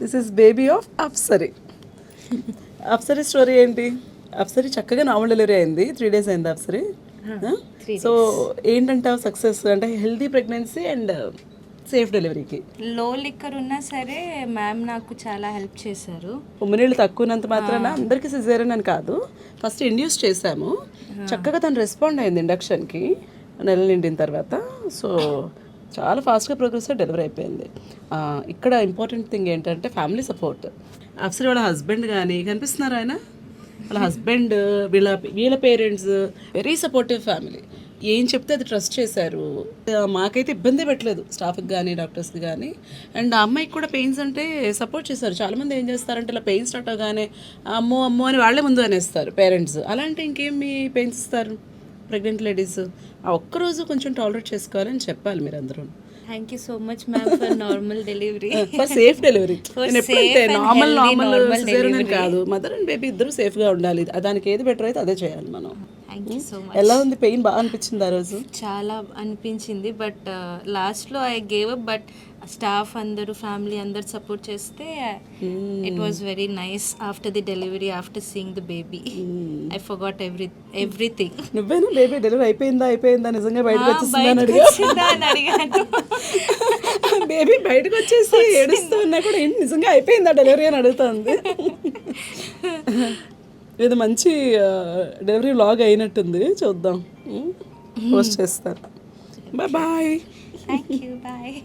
This is baby of Apsari. Apsari story ఏంటి? అప్సరీ చక్కగా normal delivery అయింది, 3 days అయింది అప్సరీ. సో ఏంటంటావు సక్సెస్ అంటే హెల్తీ ప్రెగ్నెన్సీ అండ్ సేఫ్ డెలివరీకి? లో లిక్కర్ ఉన్నా సరే మ్యామ్ నాకు చాలా హెల్ప్ చేశారు. ఉమ్మనీళ్ళు తక్కువనంత మాత్రాన అందరికీ సిజేరియన్ అని కాదు, ఫస్ట్ ఇండ్యూస్ చేశాము. చక్కగా తను రెస్పాండ్ అయింది ఇండక్షన్కి నెల నిండిన తర్వాత. సో చాలా ఫాస్ట్గా ప్రోగ్రెస్ డెలివరీ అయిపోయింది. ఇక్కడ ఇంపార్టెంట్ థింగ్ ఏంటంటే ఫ్యామిలీ సపోర్ట్. అసలు వాళ్ళ హస్బెండ్ కానీ కనిపిస్తున్నారు, ఆయన వాళ్ళ హస్బెండ్, వీళ్ళ పేరెంట్స్ వెరీ సపోర్టివ్ ఫ్యామిలీ. ఏం చెప్తే అది ట్రస్ట్ చేశారు. మాకైతే ఇబ్బంది పెట్టలేదు, స్టాఫ్కి కానీ డాక్టర్స్కి కానీ. అండ్ ఆ అమ్మాయికి కూడా పెయిన్స్ అంటే సపోర్ట్ చేశారు. చాలామంది ఏం చేస్తారంటే ఇలా పెయిన్స్ స్టార్ట్ అవగానే అమ్మో అమ్మో అని వాళ్ళే ముందు అనేస్తారు పేరెంట్స్. అలాంటి ఇంకేం మీ పెయిన్స్ ఇస్తారు ప్రెగ్నెంట్ లేడీస్? ఆ ఒక్కరోజు కొంచెం టాలరేట్ చేసుకోవాలని చెప్పాలి మీరు అందరూ. Thank you so much ma'am for normal delivery. For safe delivery. నేను ఎప్పుడైతే నార్మల్ సిజేరియన్ కాదు, మదర్ అండ్ బేబీ ఇద్దరు సేఫ్గా ఉండాలి. దానికి ఏది బెటర్ అయితే అదే చేయాలి మనం. Thank you so much. ఎలా ఉంది? పెయిన్ బాగా అనిపించింది ఆ రోజు? చాలా అనిపించింది, బట్ లాస్ట్లో I gave up. But staff అందరూ ఫ్యామిలీ అందరు సపోర్ట్ చేస్తే it was very nice. After the delivery, after seeing the baby, I forgot everything. నువ్వేనా బేబీ డెలివరీ అయిపోయిందా నిజంగా బయటకు వచ్చేసిందా అని అడిగాను. బేబీ బయటకు వచ్చేసి ఏడుస్తూ ఉన్నా కూడా ఏంటి నిజంగా అయిపోయిందా డెలివరీ అని అడుగుతుంది. ఇది మంచి డెలివరీ వ్లాగ్ అయినట్టుంది, చూద్దాం, పోస్ట్ చేస్తారు. బాయ్. Thank you, bye.